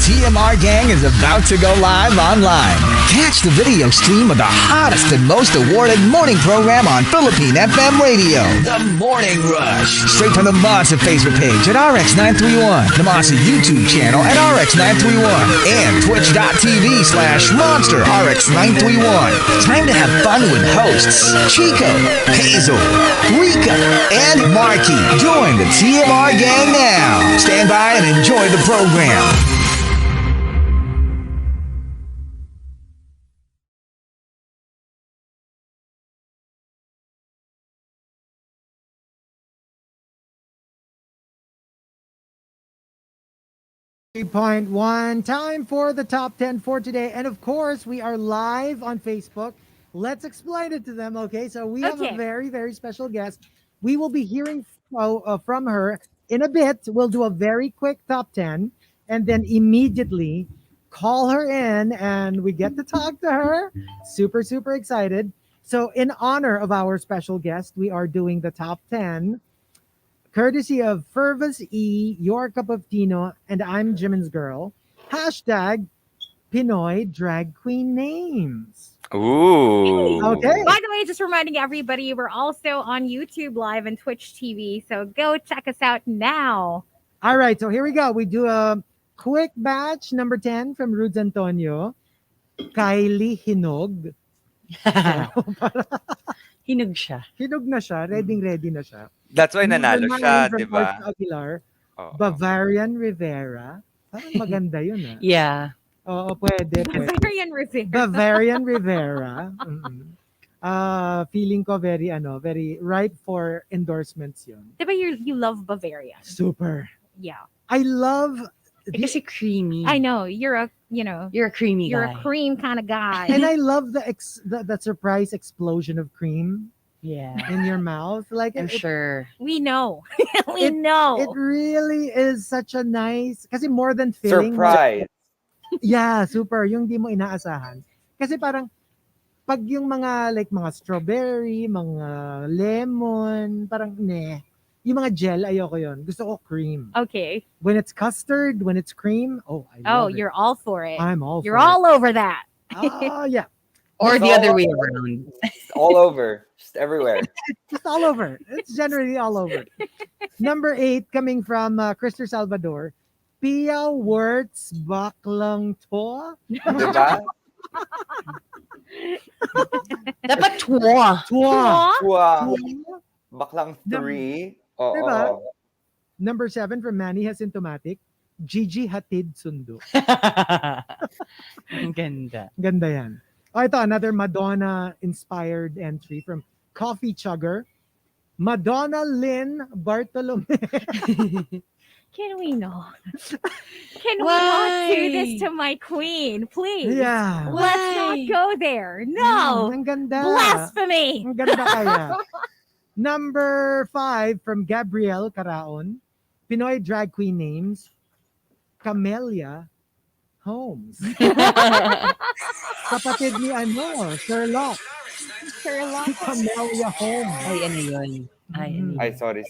TMR Gang is about to go live online. Catch the video stream of the hottest and most awarded morning program on Philippine FM radio, The Morning Rush. Straight from the Monster Facebook page at RX931, the Monster YouTube channel at RX931, and twitch.tv/Monster RX931. Time to have fun with hosts Chico, Hazel, Rica, and Markki. Join the TMR Gang now. Stand by and enjoy the program. 3.1. Time for the top 10 for today. And of course, we are live on Facebook. Let's explain it to them, okay? So we have a very, very special guest. We will be hearing from her in a bit. We'll do a very quick top 10 and then immediately call her in and we get to talk to her. Super, super excited. So in honor of our special guest, we are doing the top 10 courtesy of Fervus E, Your Cup of Tino, and I'm Jimin's Girl. Hashtag Pinoy Drag Queen Names. Ooh. Okay. By the way, just reminding everybody, we're also on YouTube Live and Twitch TV, so go check us out now. All right, so here we go. We do a quick batch. Number 10 from Rudes Antonio. Kylie Hinog. Hinog siya. Hinog na siya. Ready na siya. That's why nanalo siya, di ba? Aguilar. Bavarian Rivera. Parang maganda yun, ah. Yeah. Oo, pwede. Bavarian Rivera. Bavarian Rivera. Feeling ko very ripe for endorsements yun. Diba you love Bavaria? Super. Yeah. I love Kasi creamy. I know. You're a creamy you're guy. a cream kind of guy. and I love the surprise explosion of cream Yeah. in your mouth. Like I'm sure. We know. we know. It really is such a nice, kasi more than filling. Surprise. Yeah, super. Yung di mo inaasahan. Kasi parang, pag yung mga strawberry, mga lemon, parang yung mga gel, ayoko yun. Gusto ko cream. Okay. When it's custard, when it's cream, I love it. You're all for it. I'm all You're for all over that. it. Yeah. Or It's the other all way over. around. All over. Just everywhere. Just all over. It's generally all over. Number 8, coming from Christopher Salvador. Pia Wertz Baklang To. Diba? Dapat twa. Twa. Wow. Baklang 3. Oo. Diba? Number 7 from Manny Asymptomatic. Gigi Hatid Sundo. Ang ganda. Ganda yan. Ito, another Madonna-inspired entry from Coffee Chugger. Madonna Lynn Bartolome. Can we not? Can we Why? not do this to my queen, please? Yeah. Let's Why? not go there. No. Ang ganda. Blasphemy. Ang ganda kaya. Number 5 from Gabrielle Caraon. Pinoy drag queen names. Camellia Holmes. Kapatid ni Sherlock. Sherlock. Camellia Holmes. Ay, ano yun? Ay, sorry.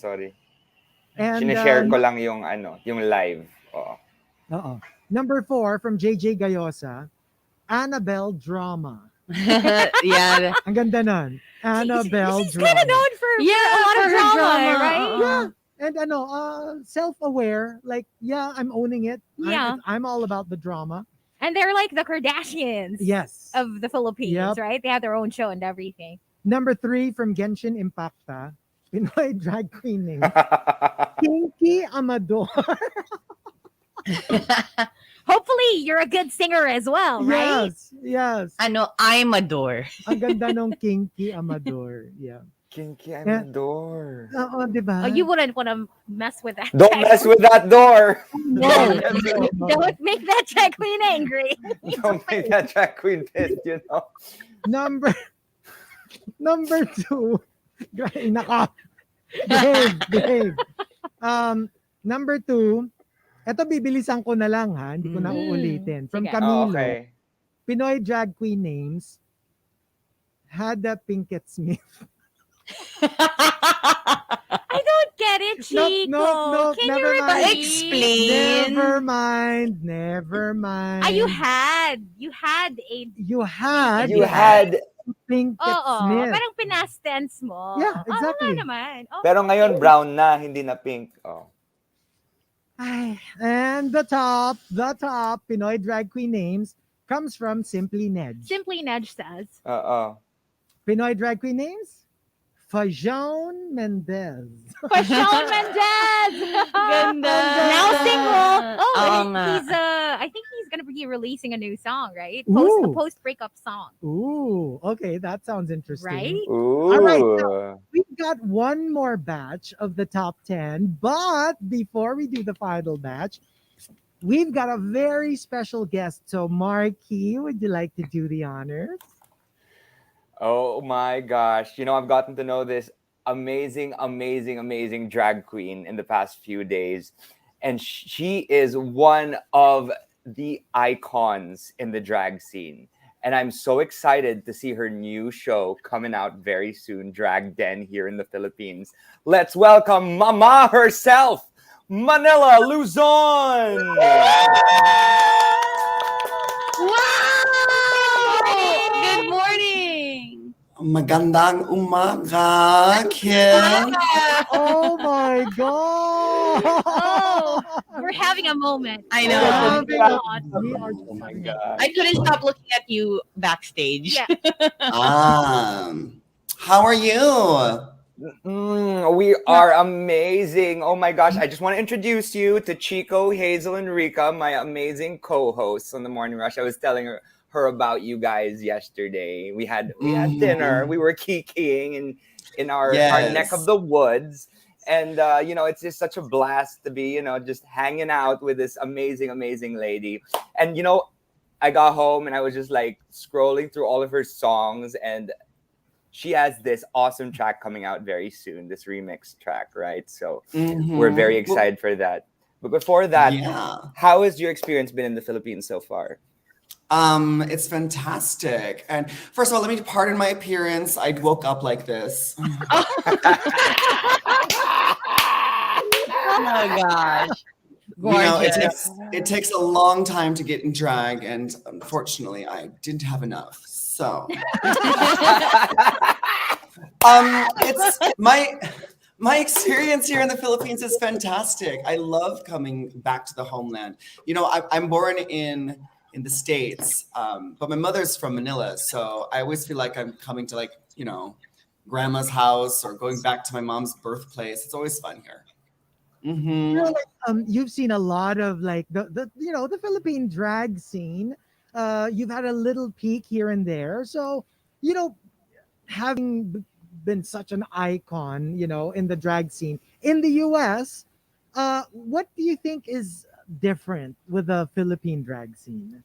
And Sinishare ko lang yung yung live. Oo. Number 4 from JJ Gayosa. Annabelle Drama. Yeah. Ang ganda nun. Annabelle She's Drama. kind of known for a lot of for her drama, right? Yeah. And self-aware, like, I'm owning it. Yeah. I'm all about the drama. And they're like the Kardashians Yes. of the Philippines, Yep. right? They have their own show and everything. Number 3 from Genshin Impacta. Pinoy drag queen name. Pinky Amador. Hopefully, you're a good singer as well, right? Yes. I'm a door. Ang ganda nung Kinky Amador. Yeah. Kinky Amador. Oo, di ba? Oh, you wouldn't want to mess with that. Don't mess with that door. No. Don't make that drag queen angry. Don't make that drag queen pissed, you know. Number 2. Naka. Behave. Number 2. Ito bibilisan ko na lang ha. Hindi ko na uulitin. From Sige. Camilo. Okay. Pinoy drag queen names. Hada Pinkett Smith. I don't get it, Chico. Nope, Can never you mind. repeat? Explain. Never mind. Ah, you had a You had You had, pink Oo, Smith. parang pinas tense mo. Yeah, exactly. Wala naman. Okay. pero ngayon brown na, hindi na pink. Oh. Ay, and the top Pinoy drag queen names comes from Simply Nedge. Simply Nedge says. Pinoy drag queen names? Fajon Mendez. Shawn Mendes! Ganda. Now single. Oh, Oo and nga. he's I think he's gonna be releasing a new song, right? A Ooh. post breakup song. Ooh, okay, that sounds interesting. Right? Ooh. All right, so we've got one more batch of the top 10, but before we do the final batch, we've got a very special guest. So, Markki, would you like to do the honors? Oh my gosh. I've gotten to know this amazing drag queen in the past few days. And she is one of the icons in the drag scene. And I'm so excited to see her new show coming out very soon, Drag Den, here in the Philippines. Let's welcome Mama herself, Manila Luzon! Good morning. Magandang umaga, Kim. Oh my god! Oh, we're having a moment. I We're know. having a- we are Oh my God. I couldn't stop looking at you backstage. Yeah. How are you? We are amazing. Oh my gosh. I just want to introduce you to Chico, Hazel, and Rica, my amazing co-hosts on the Morning Rush. I was telling her about you guys yesterday. We had dinner. We were kikiing in our neck of the woods. And it's just such a blast to be, just hanging out with this amazing lady. And I got home and I was just like scrolling through all of her songs, and she has this awesome track coming out very soon, this remix track, right? So we're very excited for that. But before that, how has your experience been in the Philippines so far? It's fantastic. And first of all, let me pardon my appearance. I woke up like this. Oh my gosh. It takes a long time to get in drag, and unfortunately, I didn't have enough. So, it's my experience here in the Philippines is fantastic. I love coming back to the homeland. I'm born in the States, but my mother's from Manila, so I always feel like I'm coming to grandma's house or going back to my mom's birthplace. It's always fun here. You've seen a lot of the Philippine drag scene. You've had a little peek here and there. So, having been such an icon, in the drag scene in the US, what do you think is different with the Philippine drag scene?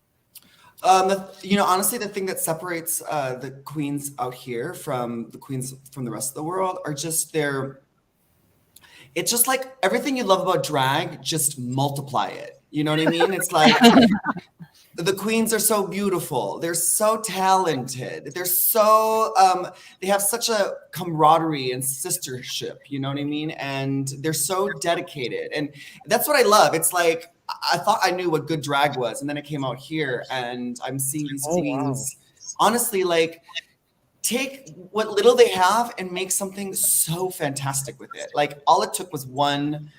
Honestly, the thing that separates the queens out here from the queens from the rest of the world are just it's just like everything you love about drag, just multiply it. You know what I mean? It's like the queens are so beautiful. They're so talented. They're so, they have such a camaraderie and sistership, you know what I mean? And they're so dedicated. And that's what I love. It's like, I thought I knew what good drag was. And then I came out here and I'm seeing these queens, honestly, take what little they have and make something so fantastic with it. Like all it took was one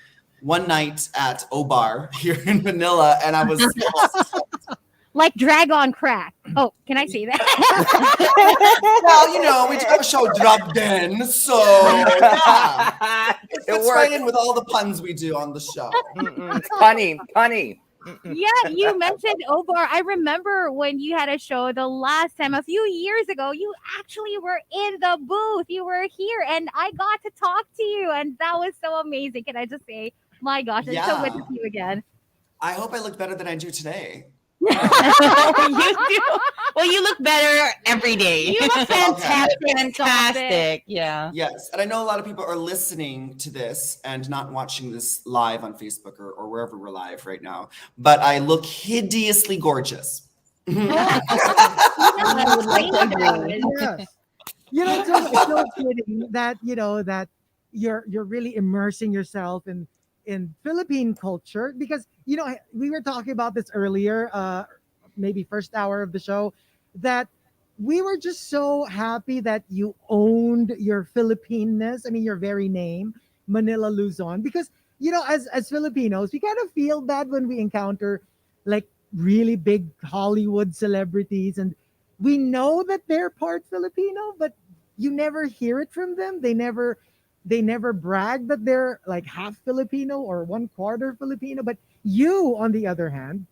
night at Obar here in Manila, and I was like drag on crack. Oh, can I say that? Well, we do have a show Drag Den, so yeah. It fits right in with all the puns we do on the show. It's funny. Yeah, you mentioned Obar. I remember when you had a show the last time, a few years ago, you actually were in the booth. You were here and I got to talk to you. And that was so amazing. Can I just say, my gosh, it's so good to see you again. I hope I look better than I do today. You do. Well, you look better every day. You look fantastic. Fantastic. Yeah. Yes. And I know a lot of people are listening to this and not watching this live on Facebook or wherever we're live right now. But I look hideously gorgeous. Yes. It's so fitting that, that you're really immersing yourself in Philippine culture, because we were talking about this earlier, maybe first hour of the show, that we were just so happy that you owned your Filipineness. I mean, your very name, Manila Luzon, because as Filipinos, we kind of feel bad when we encounter like really big Hollywood celebrities, and we know that they're part Filipino, but you never hear it from them. They never brag that they're like half Filipino or one quarter Filipino. But you, on the other hand,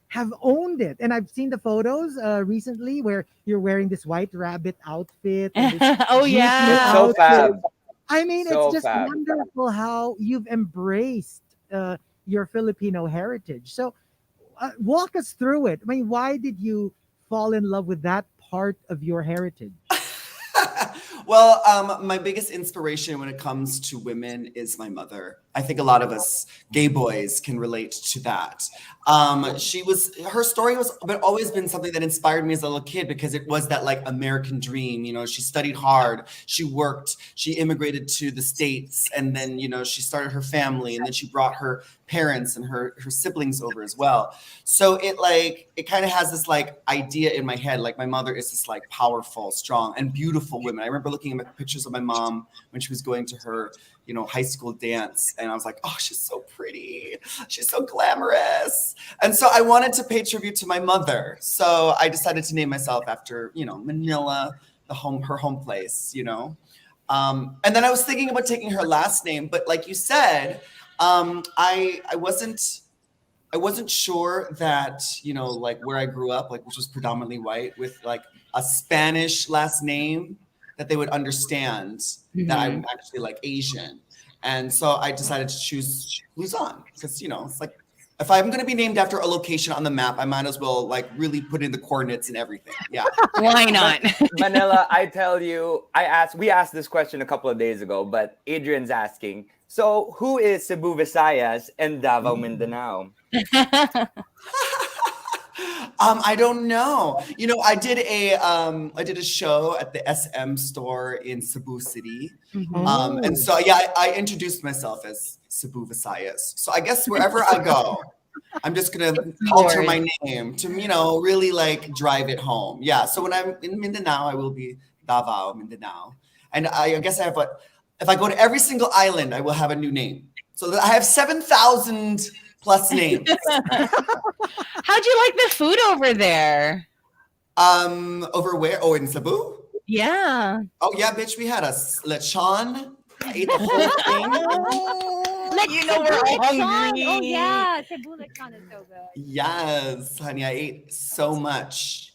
have owned it. And I've seen the photos recently where you're wearing this white rabbit outfit. And this Oh jeepney It's yeah. so outfit. fab. I mean, it's So just fab. wonderful how you've embraced your Filipino heritage. So walk us through it. I mean, why did you fall in love with that part of your heritage? Well, my biggest inspiration when it comes to women is my mother. I think a lot of us gay boys can relate to that. Her story was but always been something that inspired me as a little kid, because it was that like American dream. She studied hard, she worked, she immigrated to the States, and then, she started her family, and then she brought her parents and her siblings over as well. So it kind of has this like idea in my head, like my mother is this like powerful, strong, and beautiful woman. I remember looking at pictures of my mom when she was going to her high school dance, and I was like, oh, she's so pretty, she's so glamorous. And so I wanted to pay tribute to my mother, so I decided to name myself after Manila, her home place. And then I was thinking about taking her last name, but like you said, I wasn't sure that like where I grew up, like which was predominantly white, with like a Spanish last name, that they would understand that I'm actually like Asian. And so I decided to choose Luzon, because it's like, if I'm going to be named after a location on the map, I might as well like really put in the coordinates and everything. Yeah. Why not? Manila, I tell you, we asked this question a couple of days ago, but Adrian's asking, so who is Cebu Visayas and Davao Mindanao? I don't know. I did a show at the SM store in Cebu City. And so I introduced myself as Cebu Visayas. So I guess wherever I go, I'm just gonna alter my name to really like drive it home. Yeah. So when I'm in Mindanao, I will be Davao Mindanao. And I guess if I go to every single island, I will have a new name. So I have 7,000 plus names. How'd you like the food over there? Over where? Oh, in Cebu? Yeah. Oh yeah, bitch. We had a lechon. I ate the whole thing. We're all hungry. Oh yeah, Cebu lechon is so good. Yes, honey. I ate so much.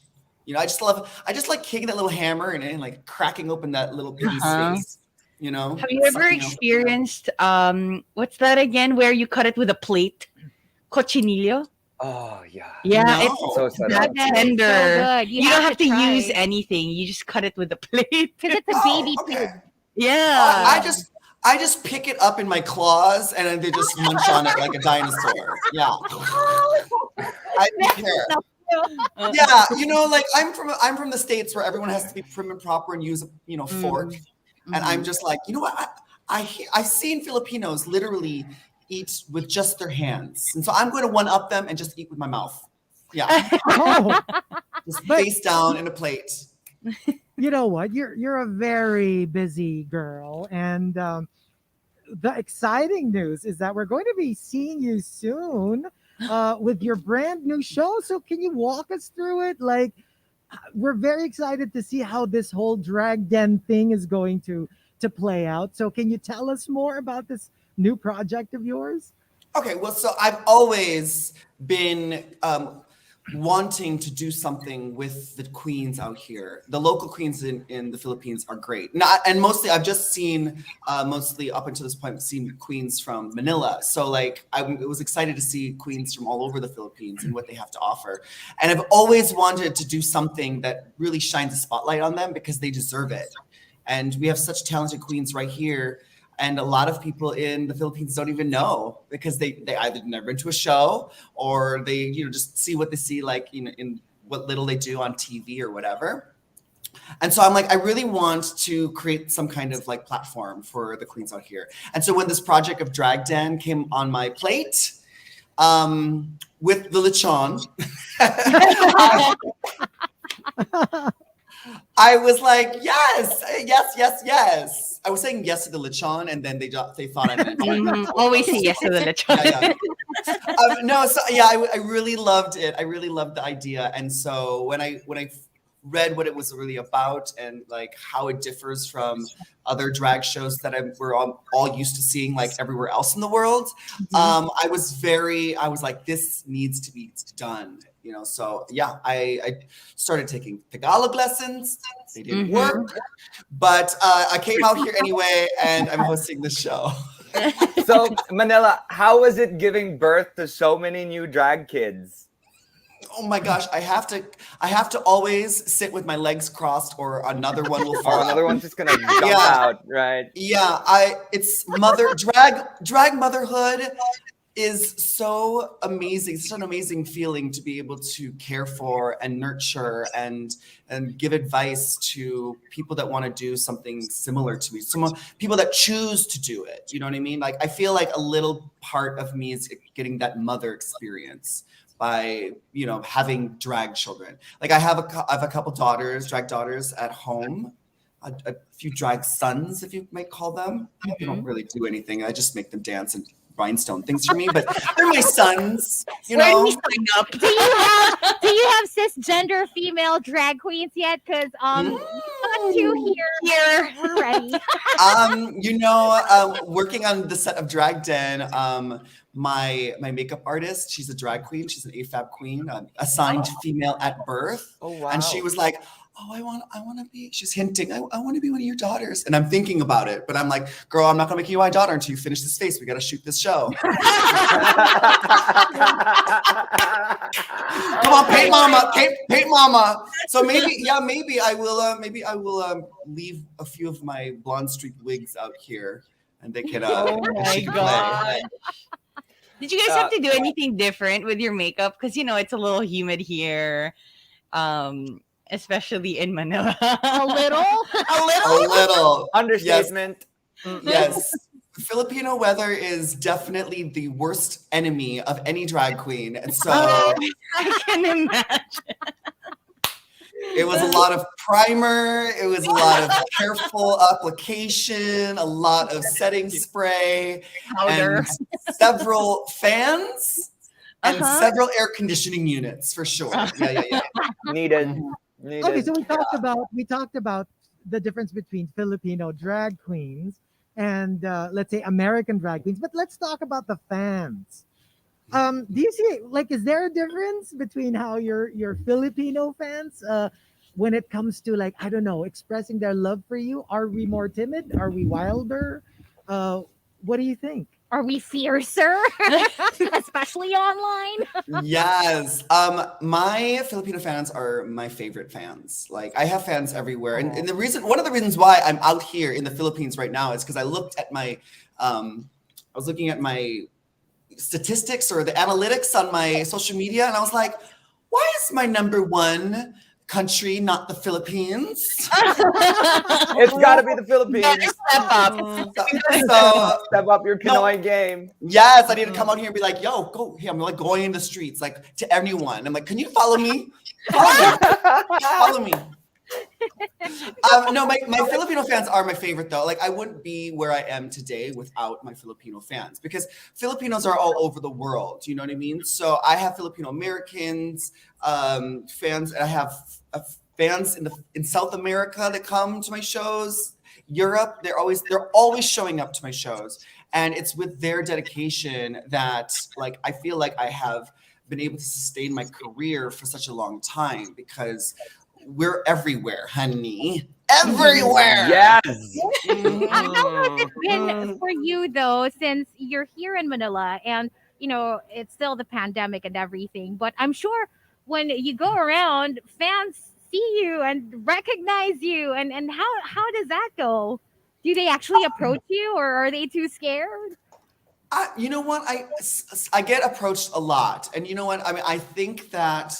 I just like kicking that little hammer and like cracking open that little piggy's face. Have you ever experienced what's that again? Where you cut it with a plate? Cochinillo? Oh yeah. Yeah, No. it's So that good. tender. So good. You don't have to try. use anything. You just cut it with a plate. Because it's a baby okay. pig. Yeah. I just pick it up in my claws and then they just munch on it like a dinosaur. Yeah. I don't care. Yeah, like I'm from the States where everyone has to be prim and proper and use a fork. And I'm just like, what? I've seen Filipinos literally eat with just their hands. And so I'm going to one-up them and just eat with my mouth. Yeah. Just face down in a plate. You know what? You're a very busy girl, and the exciting news is that we're going to be seeing you soon with your brand new show. So can you walk us through it? Like, we're very excited to see how this whole drag den thing is going to play out. So can you tell us more about this new project of yours? Okay, well, so I've always been wanting to do something with the queens out here. The local queens in the Philippines are great. And mostly I've just seen, mostly up until this point, seen queens from Manila. So like I was excited to see queens from all over the Philippines and what they have to offer. And I've always wanted to do something that really shines a spotlight on them because they deserve it. And we have such talented queens right here. And a lot of people in the Philippines don't even know because they either never been to a show or they just see what they see like in what little they do on TV or whatever. And so I'm like, I really want to create some kind of like platform for the queens out here. And so when this project of Drag Den came on my plate, with the lechon, I was like, yes, yes, yes, yes. I was saying yes to the lechon, and then they thought I meant Always say yes to the lechon. No, so yeah, I really loved it. I really loved the idea, and so when I read what it was really about and like how it differs from other drag shows that we're all used to seeing like everywhere else in the world, I was like, this needs to be done. You know, so yeah, I started taking Tagalog lessons. They didn't work, but I came out here anyway, and I'm hosting the show. So, Manila, how was it giving birth to so many new drag kids? Oh my gosh, I have to always sit with my legs crossed, or another one will fall. Or another one's just gonna jump out, right? Yeah, it's drag motherhood is so amazing. It's such an amazing feeling to be able to care for and nurture and give advice to people that want to do something similar to me. People that choose to do it. You know what I mean? Like, I feel like a little part of me is getting that mother experience by, you know, having drag children. Like, I have a couple drag daughters at home. A few drag sons, if you might call them. They don't really do anything. I just make them dance and rhinestone things for me, but they're my sons, you know. Where do we sign up? Do you have cisgender female drag queens yet? Because got two here. We're ready. You know, working on the set of Drag Den, my makeup artist, she's a drag queen. She's an AFAB queen, assigned female at birth. Oh wow! And she was like, oh, I want to be, she's hinting, I want to be one of your daughters. And I'm thinking about it, but I'm like, girl, I'm not going to make you my daughter until you finish this face. We got to shoot this show. Come on, paint mama. So maybe I will leave a few of my blonde streaked wigs out here, and they can, oh my God. Did you guys have to do anything different with your makeup? Because, you know, it's a little humid here. Especially in Manila. A little. Understatement. Yes. Filipino weather is definitely the worst enemy of any drag queen. And so I can imagine. It was a lot of primer. It was a lot of careful application, a lot of setting spray, powder, and several fans, and several air conditioning units for sure. Yeah. Needed. Okay, so we talked about the difference between Filipino drag queens and let's say American drag queens, but let's talk about the fans. Do you see, like, is there a difference between how your Filipino fans when it comes to, like, I don't know, expressing their love for you? Are we more timid? Are we wilder? What do you think? Are we fiercer, especially online? Yes. My Filipino fans are my favorite fans. Like, I have fans everywhere. And one of the reasons why I'm out here in the Philippines right now is because I looked at I was looking at my statistics or the analytics on my social media, and I was like, why is my number one country not the Philippines? It's got to be the Philippines. Step up. So step up your Pinoy game. Yes, I need to come out here and be like, yo, go here. I'm like going in the streets, like, to everyone. I'm like, can you follow me? Follow me. No, my Filipino fans are my favorite though. Like, I wouldn't be where I am today without my Filipino fans, because Filipinos are all over the world. You know what I mean? So I have Filipino Americans fans, and I have fans in South America that come to my shows. Europe, they're always showing up to my shows, and it's with their dedication that, like, I feel like I have been able to sustain my career for such a long time, because we're everywhere, honey. Everywhere. Yes. How has it been for you though, since you're here in Manila and you know it's still the pandemic and everything? But I'm sure when you go around, fans see you and recognize you, and how does that go? Do they actually approach you, or are they too scared? You know what? I get approached a lot, and you know what? I mean, I think that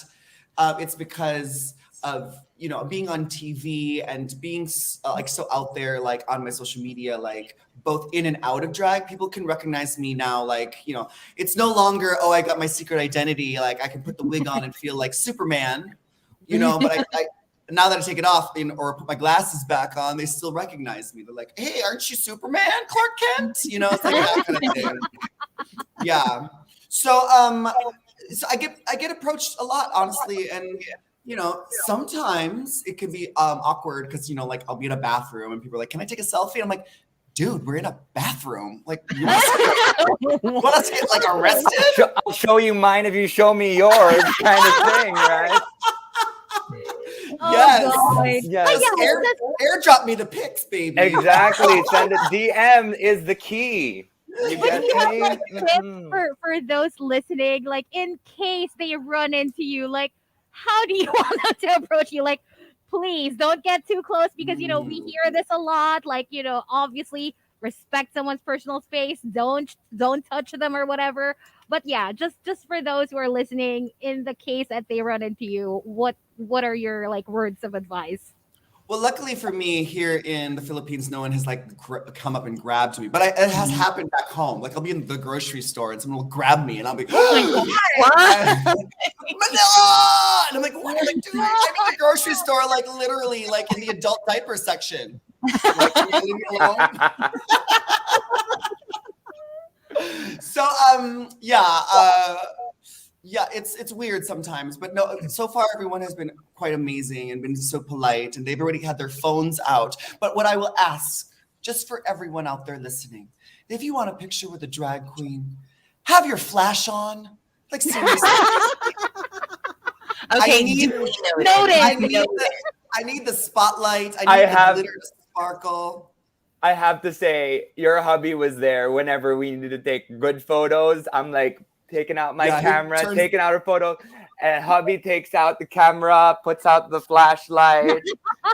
it's because of you know, being on TV and being like so out there, like on my social media, like both in and out of drag, people can recognize me now. Like, you know, it's no longer, oh, I got my secret identity. Like I can put the wig on and feel like Superman, you know, but I now that I take it off or put my glasses back on, they still recognize me. They're like, hey, aren't you Superman, Clark Kent? You know, it's like that kind of thing. Yeah. So, so I get approached a lot, honestly. And, you know, sometimes it can be awkward because, you know, like I'll be in a bathroom and people are like, can I take a selfie? I'm like, dude, we're in a bathroom. Like, you want us to get like arrested? I'll show you mine if you show me yours, kind of thing, right? Yes. Yes. Airdrop me the pics, baby. Exactly. Send it. DM is the key. You But get do you have me? like tips for those listening, like in case they run into you, like how do you want them to approach you? Like, please don't get too close because you know we hear this a lot. Like, you know, obviously respect someone's personal space. Don't touch them or whatever. But yeah, just for those who are listening, in the case that they run into you, what are your like words of advice? Well, luckily for me, here in the Philippines, no one has like come up and grabbed me. But it has happened back home. Like I'll be in the grocery store and someone will grab me, and I'll be, oh my God, Manila! And I'm like, what am I doing? I'm in the grocery store, like literally, like in the adult diaper section. Like, can you leave me alone? So yeah, it's weird sometimes, but no, so far everyone has been quite amazing and been so polite, and they've already had their phones out. But what I will ask, just for everyone out there listening, if you want a picture with a drag queen, have your flash on. Like seriously. Okay, I need the spotlight. I need the glitter to sparkle. I have to say, your hubby was there whenever we needed to take good photos. I'm like taking out my camera, taking out a photo, and hubby takes out the camera, puts out the flashlight. We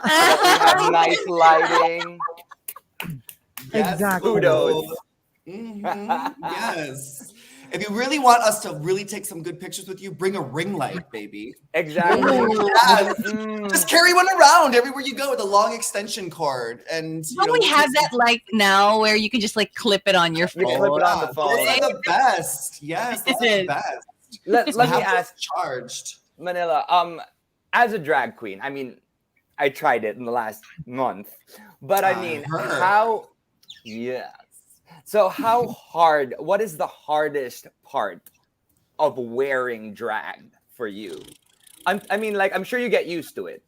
have nice lighting. Yes, exactly. Kudos. Yes. If you really want us to really take some good pictures with you, bring a ring light, baby. Exactly. Yes. Just carry one around everywhere you go with a long extension cord. And don't we have that like now where you can just like clip it on your phone? Clip it on the phone. Those are the best. Yes, those are the best. Let me ask, charged. Manila, as a drag queen, I mean, I tried it in the last month, but I mean, so what is the hardest part of wearing drag for you? I mean, like, I'm sure you get used to it,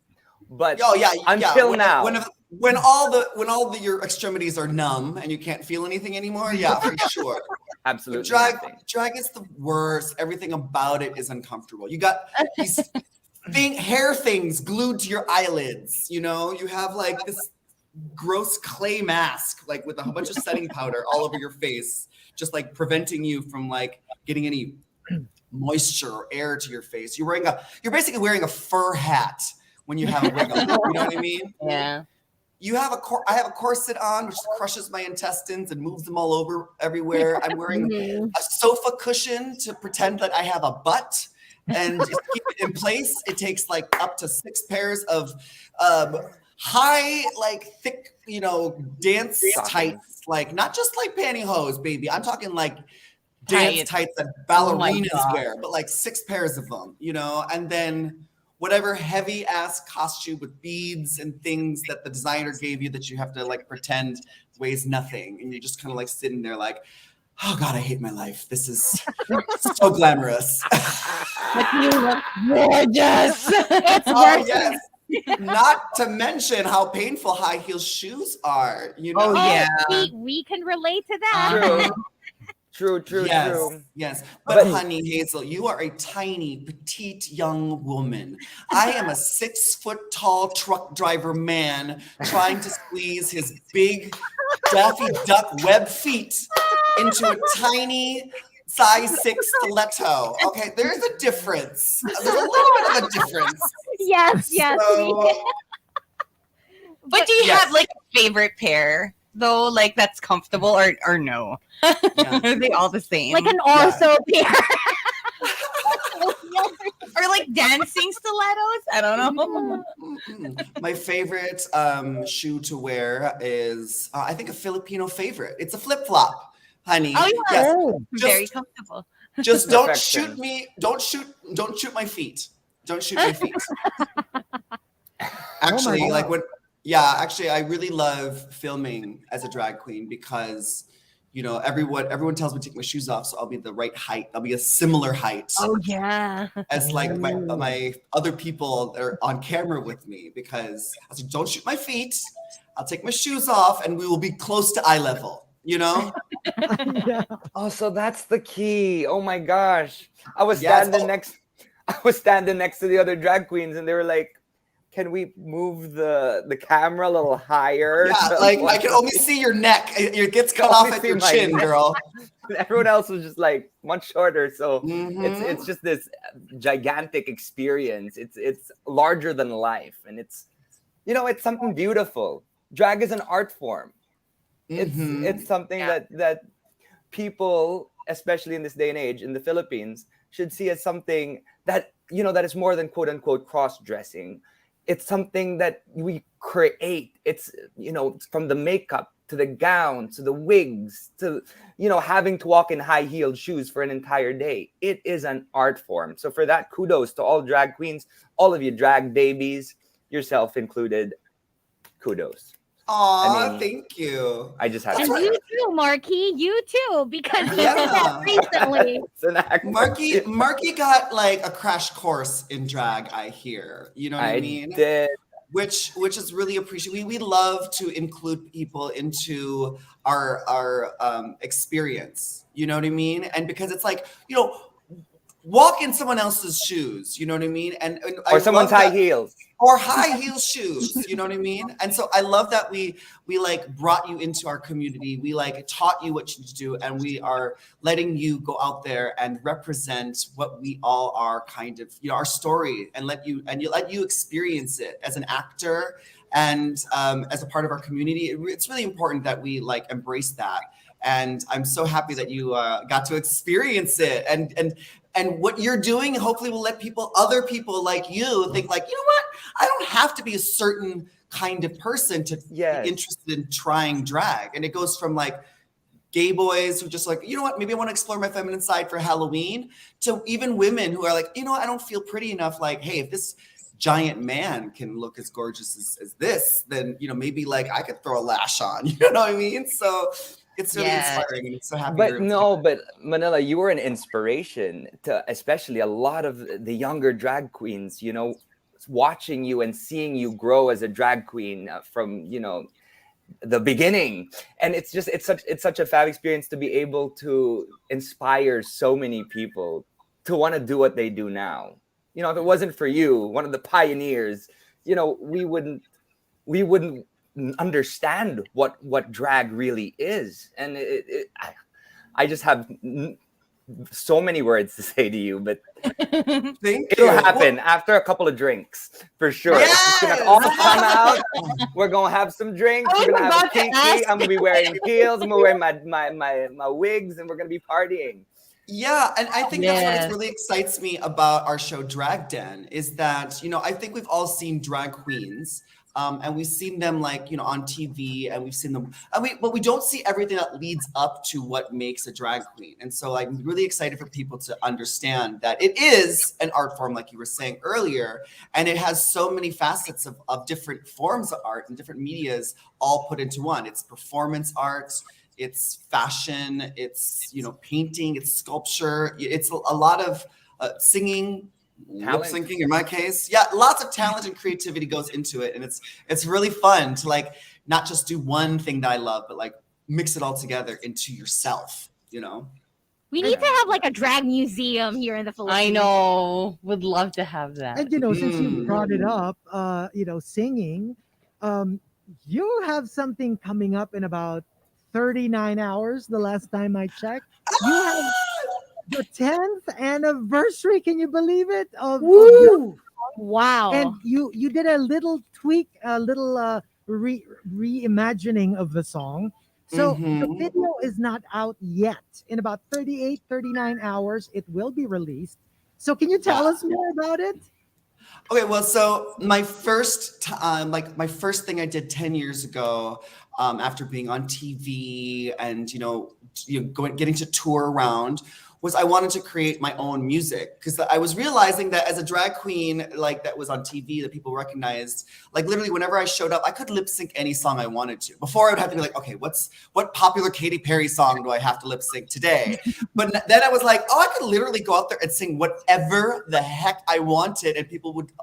but until now. When all your extremities are numb and you can't feel anything anymore, yeah, for sure. Absolutely. Drag is the worst. Everything about it is uncomfortable. You got these hair things glued to your eyelids, you know? You have like this gross clay mask, like with a bunch of setting powder all over your face, just like preventing you from like getting any moisture or air to your face. You're basically wearing a fur hat when you have a wig on. You know what I mean? Yeah. I have a corset on, which crushes my intestines and moves them all over everywhere. I'm wearing a sofa cushion to pretend that I have a butt. And to keep it in place, it takes like up to 6 pairs of high, like thick, you know, dance tights, like not just like pantyhose, baby. I'm talking like dance tights that ballerinas wear, but like 6 pairs of them, you know, and then whatever heavy ass costume with beads and things that the designer gave you that you have to like pretend weighs nothing. And you're just kind of like sitting there like, oh God, I hate my life. This is so glamorous. But you look gorgeous. Yes. Not to mention how painful high heel shoes are. You know? Oh yeah, we can relate to that. True. Yes. But honey, Hazel, you are a tiny, petite young woman. I am a 6 foot tall truck driver man trying to squeeze his big Daffy Duck web feet into a tiny size 6 stiletto. Okay, there's a difference. There's a little bit of a difference. Yes. But do you have like a favorite pair though, like that's comfortable or no? Yeah. Are they all the same? Like an ortho pair. Or or like dancing stilettos. I don't know. My favorite shoe to wear is, I think, a Filipino favorite. It's a flip flop, honey. Oh yeah, Yes. very comfortable. Just don't Perfection. shoot me. Don't shoot my feet. Don't shoot my feet. Actually, God. like actually, I really love filming as a drag queen because, everyone tells me to take my shoes off, so I'll be the right height. I'll be a similar height Oh yeah. as like my other people that are on camera with me, because I said, don't shoot my feet. I'll take my shoes off and we will be close to eye level, Yeah. Oh, so that's the key. Oh my gosh. I was Yes. standing next to the other drag queens and they were like, can we move the camera a little higher? Yeah, like I can only see your neck. It gets cut off Only at see your my chin, neck. girl. Everyone else was just like much shorter. So Mhm. it's just this gigantic experience. It's larger than life. And it's something beautiful. Drag is an art form. Mhm. It's something that people, especially in this day and age in the Philippines, should see as something that that is more than quote unquote cross-dressing. It's something that we create. It's from the makeup to the gowns to the wigs to having to walk in high-heeled shoes for an entire day. It is an art form. So for that, kudos to all drag queens, all of you drag babies, yourself included. Kudos. Aw, thank you. I just had And to you too, Markki. You too, because you did that Yeah. recently. It's an act. Markki got like a crash course in drag, I hear. You know what I mean? Did. Which is really appreciated. We love to include people into our experience. You know what I mean? And because it's like, walk in someone else's shoes. You know what I mean? And Or someone's high heels. Or high heel shoes, you know what I mean? And so I love that we like brought you into our community. We like taught you what you do, and we are letting you go out there and represent what we all are, kind of, our story, and let you experience it as an actor and as a part of our community. It's really important that we like embrace that. And I'm so happy that you got to experience it, and what you're doing hopefully will let other people like you think like, you know what? I don't have to be a certain kind of person to be interested in trying drag. And it goes from like gay boys who just like, you know what? Maybe I want to explore my feminine side for Halloween, to even women who are like, I don't feel pretty enough. Like, hey, if this giant man can look as gorgeous as this, then, maybe like I could throw a lash on, you know what I mean? So it's really inspiring, and it's so happy. But Manila, you were an inspiration to especially a lot of the younger drag queens, watching you and seeing you grow as a drag queen from, the beginning. And it's such a fab experience to be able to inspire so many people to want to do what they do now. If it wasn't for you, one of the pioneers, we wouldn't understand what drag really is. And I just have so many words to say to you, but it'll happen after a couple of drinks for sure. It's gonna all come out. We're gonna have some drinks. We're gonna have a kiki. I'm gonna be wearing heels. I'm gonna wear my wigs, and we're gonna be partying. Yeah, and I think that's what really excites me about our show Drag Den is that, I think we've all seen drag queens. And we've seen them like, on TV, and we've seen them, but we don't see everything that leads up to what makes a drag queen. And so I'm really excited for people to understand that it is an art form, like you were saying earlier, and it has so many facets of different forms of art and different medias all put into one. It's performance art, it's fashion, it's, painting, it's sculpture, it's a lot of singing, lip syncing in my case. Yeah, lots of talent and creativity goes into it, and it's really fun to like not just do one thing that I love, but like mix it all together into yourself. We need to have like a drag museum here in the Philippines. I know, would love to have that. And since you brought it up, singing, you have something coming up in about 39 hours. The last time I checked, you have the 10th anniversary. Can you believe it? Wow. And you did a little tweak, a little reimagining of the song. So the video is not out yet. In about 38, 39 hours, it will be released. So can you tell us more about it? Okay, well, so my first my first thing I did 10 years ago, after being on TV and getting to tour around, was I wanted to create my own music, because I was realizing that as a drag queen, like that was on TV that people recognized, like literally whenever I showed up, I could lip sync any song I wanted to. Before I would have to be like, okay, what popular Katy Perry song do I have to lip sync today? But then I was like, oh, I could literally go out there and sing whatever the heck I wanted, and people would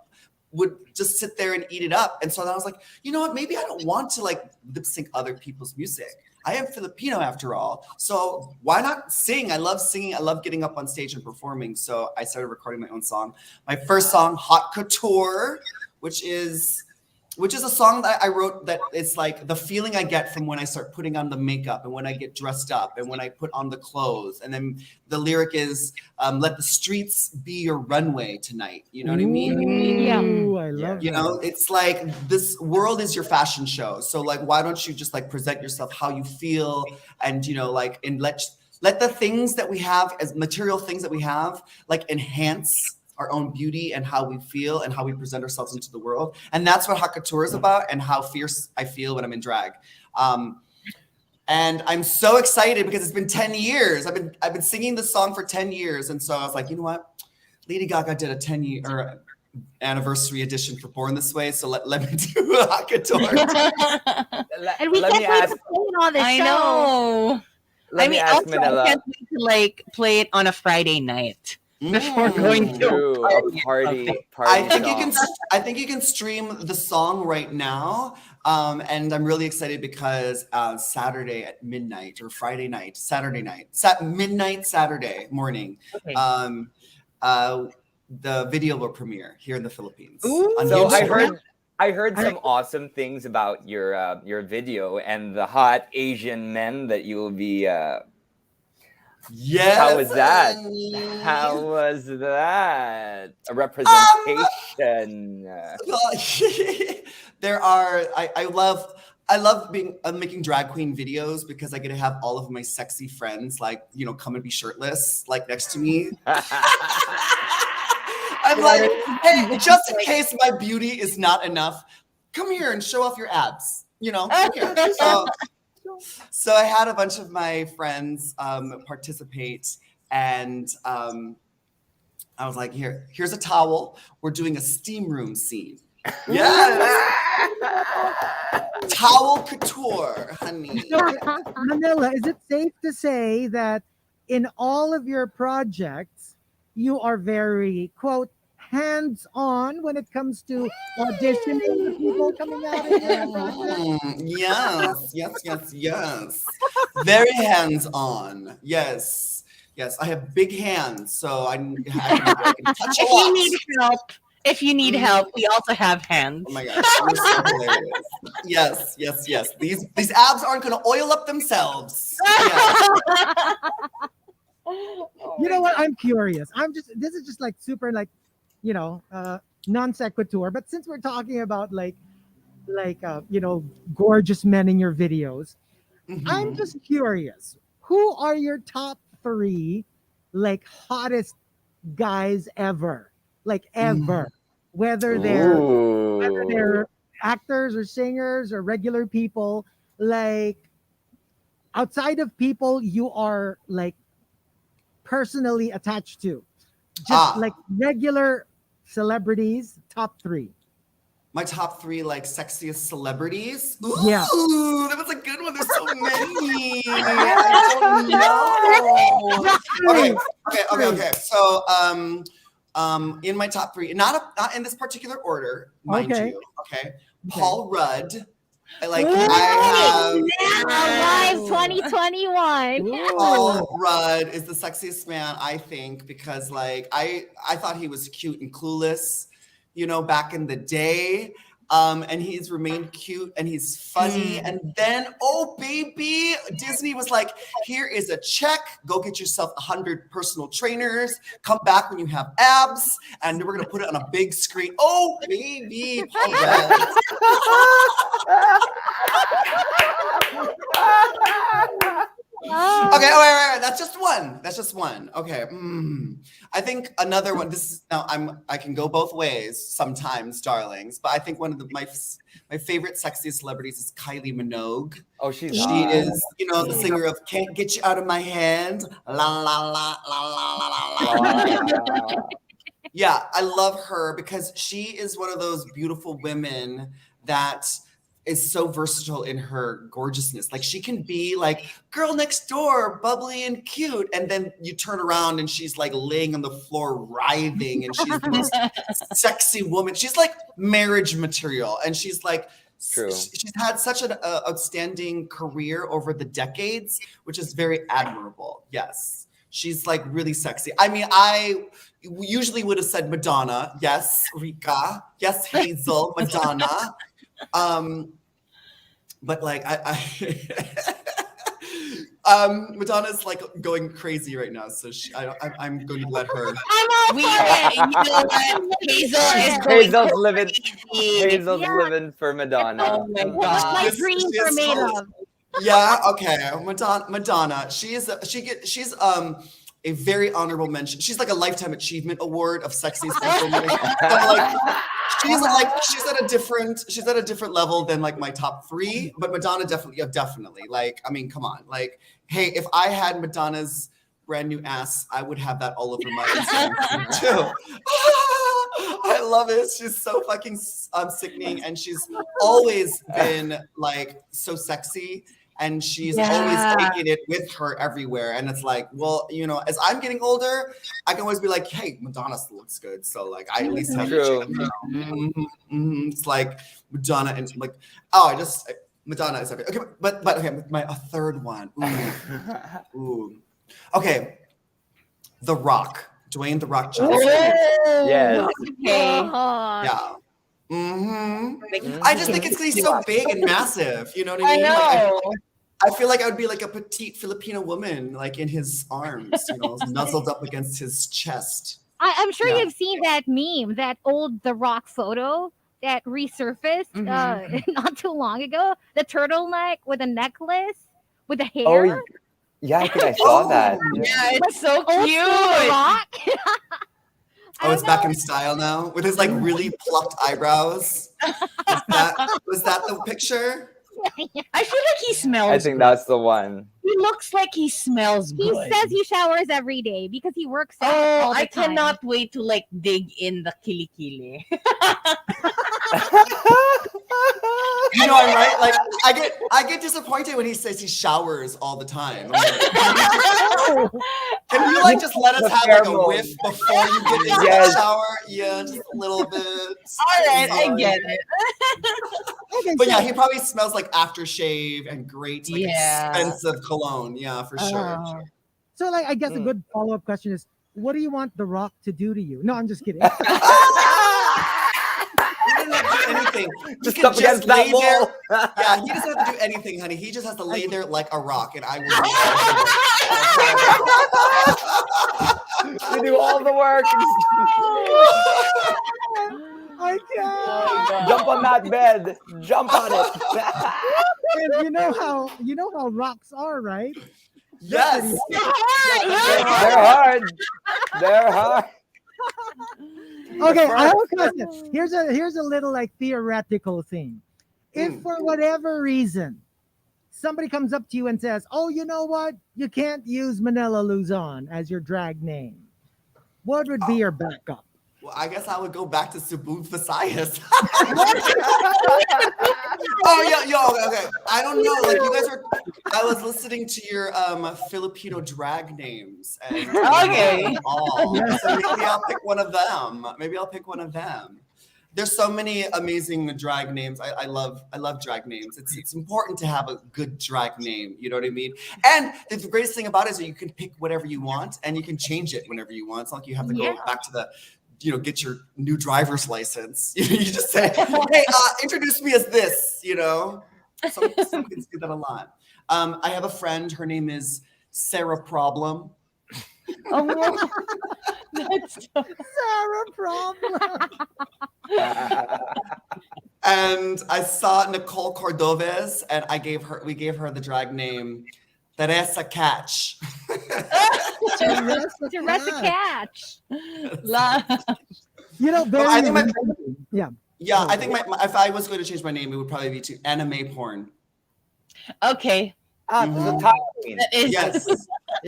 just sit there and eat it up. And so then I was like, you know what, maybe I don't want to like lip sync other people's music. I am Filipino after all. So why not sing? I love singing. I love getting up on stage and performing. So I started recording my own song. My first song, Hot Couture, which is a song that I wrote that it's like the feeling I get from when I start putting on the makeup and when I get dressed up and when I put on the clothes. And then the lyric is, let the streets be your runway tonight. You know what I mean? Yeah. Ooh, I love that. It's like this world is your fashion show. So like, why don't you just like present yourself how you feel, and and let the things that we have as material things that we have like enhance our own beauty and how we feel and how we present ourselves into the world. And that's what Hot Couture is about, and how fierce I feel when I'm in drag. And I'm so excited because it's been 10 years. I've been singing this song for 10 years. And so I was like, you know what? Lady Gaga did a 10-year anniversary edition for Born This Way. So let me do a Hot Couture. And we can't wait to play it on the show. I know. Let me ask Manila. I can't wait to like play it on a Friday night before going to a party. I think you can stream the song right now. And I'm really excited because Saturday at midnight, or Friday night, Saturday night, midnight Saturday morning, Okay. the video will premiere here in the Philippines. So I heard some awesome things about your video and the hot Asian men that you will be. Yes. How was that? How was that? A representation. There are. I love making drag queen videos because I get to have all of my sexy friends come and be shirtless next to me. I'm like, hey, just in case my beauty is not enough, come here and show off your abs. Come here. So I had a bunch of my friends participate, and I was like, here's a towel. We're doing a steam room scene. Yes. Towel couture, honey. Manila, is it safe to say that in all of your projects, you are very, quote, hands-on when it comes to auditioning the people coming out of Yes. Very hands-on. Yes. I have big hands, so I can touch a lot. If you need help, we also have hands. Oh my gosh, you're so hilarious. Yes. These abs aren't going to oil up themselves. Yes. You know what? I'm curious. This is just super non sequitur. But since we're talking about gorgeous men in your videos, I'm just curious. Who are your top 3 hottest guys ever? Ever. Whether they're actors or singers or regular people, outside of people you are personally attached to. Just regular celebrities, top 3. My top 3 sexiest celebrities. Ooh, yeah, that was a good one. There's so many. I don't know. Okay. So in my top 3, not in this particular order, mind you. Okay. Paul Rudd. I have Alive 2021. Paul Rudd is the sexiest man, I think, because I thought he was cute and clueless, back in the day. And he's remained cute and he's funny. And then, oh baby, Disney was like, here is a check. Go get yourself 100 personal trainers. Come back when you have abs, and we're gonna put it on a big screen. Oh baby, Paul Rudd. Okay, all right. That's just one. That's just one. Okay. I think another one. This is now. I can go both ways sometimes, darlings. But I think one of my favorite sexiest celebrities is Kylie Minogue. Oh, she is, the singer of "Can't Get You Out of My Hand." La la la la la la la. Yeah, I love her because she is one of those beautiful women that is so versatile in her gorgeousness. Like she can be like girl next door, bubbly and cute, and then you turn around and she's like laying on the floor writhing, and she's the most sexy woman. She's like marriage material, and she's like true. She's had such an outstanding career over the decades, which is very admirable. Yes, she's like really sexy. I mean, I usually would have said Madonna. Yes, Rica. Yes, Hazel. Madonna. But like Madonna's like going crazy right now, so I'm going to let her. You know what? Hazel's living for Madonna. Oh my What god! my dreams are made of. Yeah. Okay. Madonna. She's a very honorable mention. She's like a lifetime achievement award of sexiest woman. She's at a different level than like my top three, but Madonna definitely. Like, I mean, come on. Like, hey, if I had Madonna's brand new ass, I would have that all over my Instagram too. I love it. She's so fucking sickening, and she's always been like so sexy. And she's always taking it with her everywhere. And it's like, well, as I'm getting older, I can always be like, hey, Madonna still looks good. So like, I at least have to check It's like Madonna and like, Madonna is everything. Okay, but okay, a third one. Ooh. Okay. The Rock. Dwayne The Rock Johnson. Yes. Okay. Yeah. I just think it's because he's so big and massive. You know what I mean? I know. I feel like I would be like a petite Filipino woman, like in his arms, nuzzled up against his chest. I'm sure you've seen that meme, that old The Rock photo that resurfaced not too long ago. The turtleneck with a necklace with the hair. Oh, yeah, I think I saw that. Yeah, it's so Old cute. The Rock. It's back in style now with his like really plucked eyebrows. Was that the picture? I feel like he smells. I think that's the one. He looks like he smells He good. says he showers every day because he works out all the I time. cannot wait to like dig in the kilikili. I'm right. Like I get disappointed when he says he showers all the time. I'm like, can you like just let us have like a whiff before you get into the shower? Yeah, just a little bit. All right, I get it. But yeah, he probably smells like aftershave and great, like expensive cologne. Yeah, for sure. So, like, I guess a good follow-up question is, what do you want The Rock to do to you? No, I'm just kidding. He doesn't have to do anything. Just up against that wall. Yeah, he doesn't have to do anything, honey. He just has to lay there like a rock, and I will. You do all the work. I can't. Jump on that bed. Jump on it. And you know how rocks are, right? Yes. They're hard. Okay, I have a question. Here's a little like theoretical thing. If for whatever reason somebody comes up to you and says, "Oh, you know what? You can't use Manila Luzon as your drag name," what would be your backup? Well, I guess I would go back to Cebu Visayas. Okay. I don't know. Like you guys I was listening to your Filipino drag names. And Okay. So maybe I'll pick one of them. There's so many amazing drag names. I love drag names. It's important to have a good drag name. You know what I mean? And the greatest thing about it is that you can pick whatever you want and you can change it whenever you want. It's not like you have to go back to the get your new driver's license. You just say, hey, introduce me as this, Some kids do that a lot. I have a friend, her name is Sarah Problem. Oh, that's Sarah Problem. And I saw Nicole Cordoves, and we gave her the drag name Teresa Catch. To rest the catch. Very I think yeah. I think if I was going to change my name, it would probably be to anime porn. Okay. The top queen. That is Yes.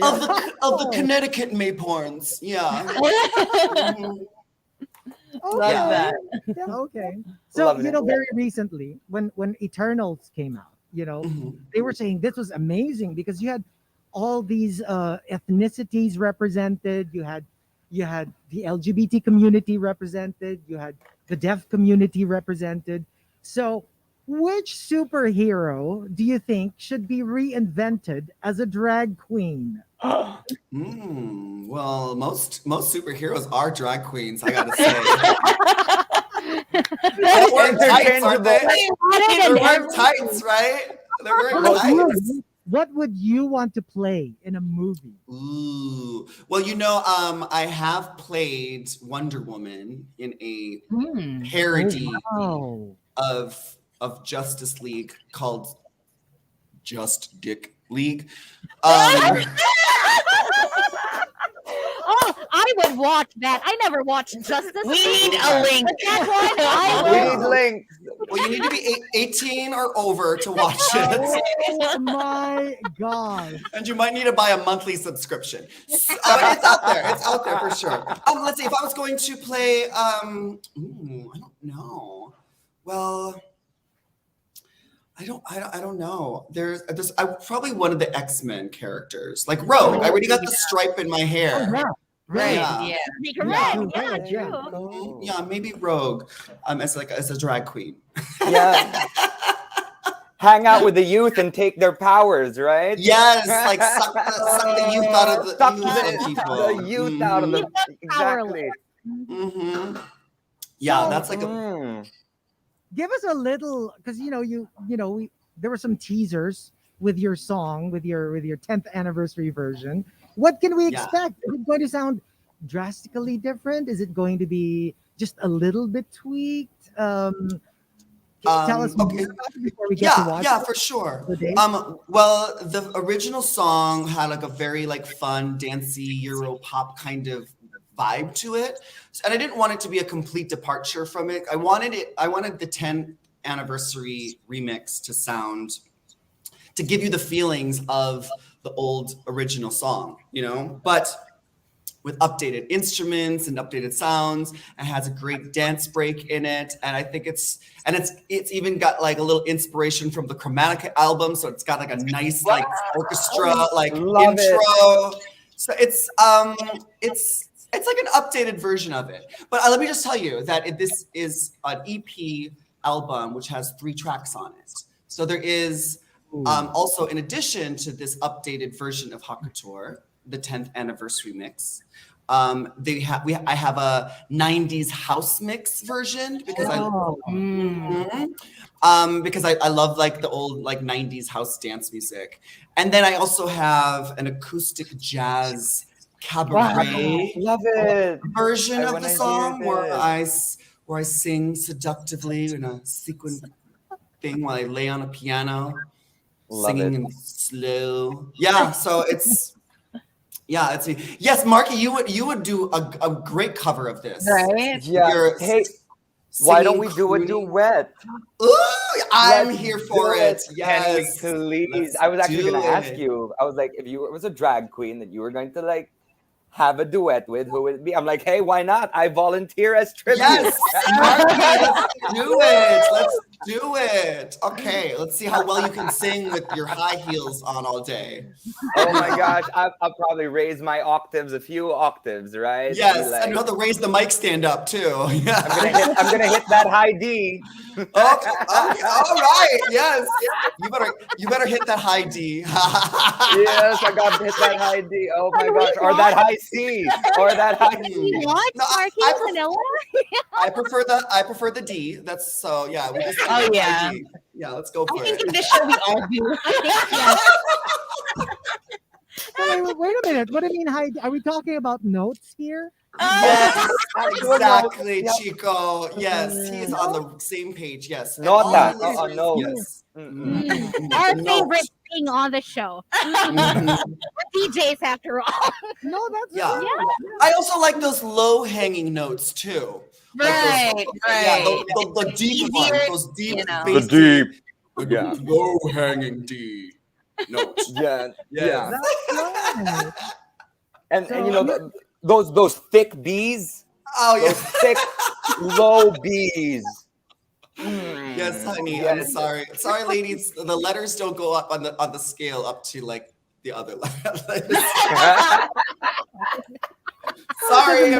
Of the Connecticut Mayporns. Yeah. Okay. Love that. Yeah, okay. So, Loving it. very recently, when Eternals came out, they were saying this was amazing because you had all these ethnicities represented. You had the LGBT community represented. You had the deaf community represented. So, which superhero do you think should be reinvented as a drag queen? Well, most superheroes are drag queens, I gotta say. They're wearing tights, aren't they? They're wearing tights, right? They're wearing tights. What would you want to play in a movie? Ooh. Well, I have played Wonder Woman in a parody of Justice League called Just Dick League. Oh, I would watch that. I never watched Justice. We need a link. We need links. Well, you need to be 18 or over to watch it. Oh my God. And you might need to buy a monthly subscription. But it's out there. It's out there for sure. Let's see. If I was going to play, I don't know. Well, I don't know. There's probably one of the X-Men characters, like Rogue. I already got the stripe in my hair. Oh, yeah. Right. Yeah. Correct. Yeah, True. Yeah, maybe Rogue. As a drag queen. Yeah. Hang out with the youth and take their powers, right? Yes, like suck the youth out of the people. The youth out of the exactly. Mm-hmm. Yeah, that's like Give us a little, because there were some teasers with your song, with your 10th anniversary version. What can we expect? Is it going to sound drastically different? Is it going to be just a little bit tweaked? Can you tell us more about it before we get to watch it? Yeah, for sure. Well, the original song had like a very fun, dancey Euro pop kind of vibe to it, and I didn't want it to be a complete departure from it. I wanted the 10th anniversary remix to give you the feelings of the old original song, but with updated instruments and updated sounds. It has a great dance break in it, and I think it's even got like a little inspiration from the Chromatica album, so it's got like a nice orchestra intro. So it's like an updated version of it. But let me just tell you that this is an EP album which has 3 tracks on it. So there is also, in addition to this updated version of Hakutor, the 10th anniversary mix, I have a 90s house mix version because I love like the old 90s house dance music. And then I also have an acoustic jazz cabaret version of the song where I sing seductively in a sequin thing while I lay on a piano, singing in slow. Yeah, so it's me. Yes, Markki, you would do a great cover of this, right? Yeah. Hey, why don't we do a duet? Ooh, I'm here for it. Yes, please. I was actually going to ask you. I was like, if you was a drag queen that you were going to have a duet with, who would it be? I'm like, hey, why not? I volunteer as tribute. Yes, Markki, let's do it. Let's do it. Okay, let's see how well you can sing with your high heels on all day. Oh my gosh, I'll probably raise my octaves a few octaves, right? Yes, I know to raise the mic stand up too. Yeah. I'm gonna hit that high D. Okay, all right. Yes, you better hit that high D. Yes, I got to hit that high D. Oh my gosh, or that high C, or that high C. What? No, Markki, vanilla? I prefer the D. That's so yeah. We just yeah. Yeah, let's go for I it. think in this show we all do. Wait a minute. What do you mean high? Are we talking about notes here? Yes, exactly, Chico. Yes, he is on the same page. Yes. Nota. No. Yes. Our favorite being on the show. Mhm. We're DJs after all. No, that's Yeah. true. I also like those low hanging notes too. Like those, Right, yeah, right. the deep Easier, ones, those deep, you know. The bassy, deep. the Yeah. low hanging D notes. Yeah, Yes. yeah. That's right. And you So, know those thick B's, Oh those yeah. thick low B's. Yes, honey. I'm Yes. sorry. Sorry, ladies. The letters don't go up on the scale up to like the other letters. Sorry,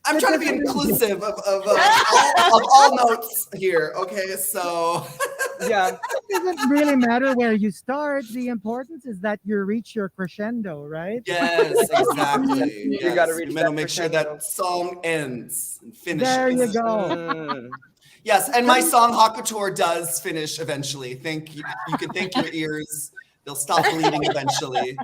I'm trying to be inclusive of all notes here. Okay, so Yeah, it doesn't really matter where you start. The importance is that you reach your crescendo, right? yes, exactly. you Yes. gotta reach We that to make sure crescendo. that song ends and finishes. There you go. Mm. Yes, and my song Hakutor does finish eventually. Thank you. You can thank your ears. They'll stop bleeding eventually.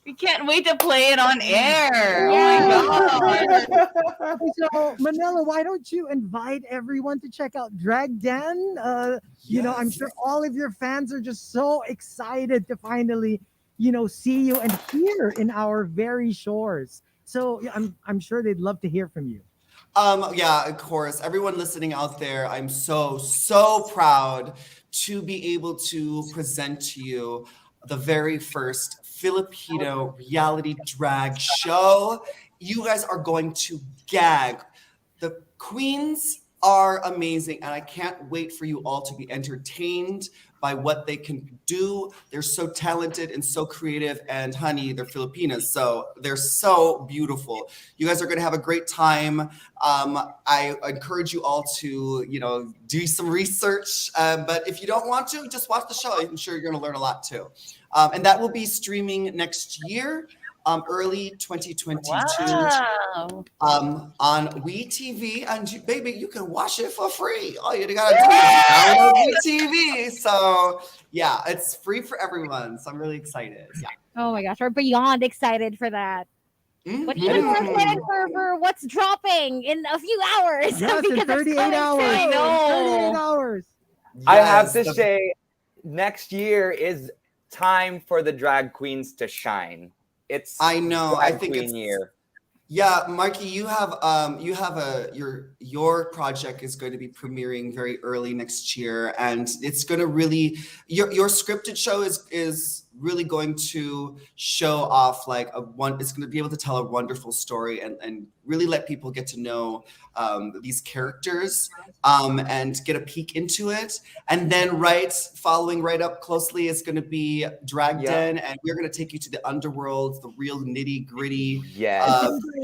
We can't wait to play it on air. Oh my god. So, Manila, why don't you invite everyone to check out Drag Den? You know, I'm Yes. sure all of your fans are just so excited to finally, see you and hear in our very shores. So, yeah, I'm sure they'd love to hear from you. Yeah, of course. Everyone listening out there, I'm so proud to be able to present to you the very first Filipino reality drag show. You guys are going to gag. The queens are amazing, and I can't wait for you all to be entertained by what they can do. They're so talented and so creative, and honey, they're Filipinas, so they're so beautiful. You guys are going to have a great time. I encourage you all to, do some research, but if you don't want to, just watch the show. I'm sure you're going to learn a lot too. And that will be streaming next year. Early 2022 Wow. on WeTV, and baby, you can watch it for free. All you gotta do is download WeTV. So yeah, it's free for everyone. So I'm really excited. Yeah. Oh my gosh, we're beyond excited for that. But Mhm. even more excited for what's dropping in a few hours. Yes, in because it's 38 coming hours. soon. I know. 38 hours. I have Yes, to say, next year is time for the drag queens to shine. It's I know. drag I think queen it's year. Yeah, Markki, you have your project is going to be premiering very early next year, and it's going to really your scripted show is really going to show off like it's going to be able to tell a wonderful story and really let people get to know these characters and get a peek into it. And then following right up closely is going to be Drag Den, and we're going to take you to the underworld, the real nitty gritty, Yes.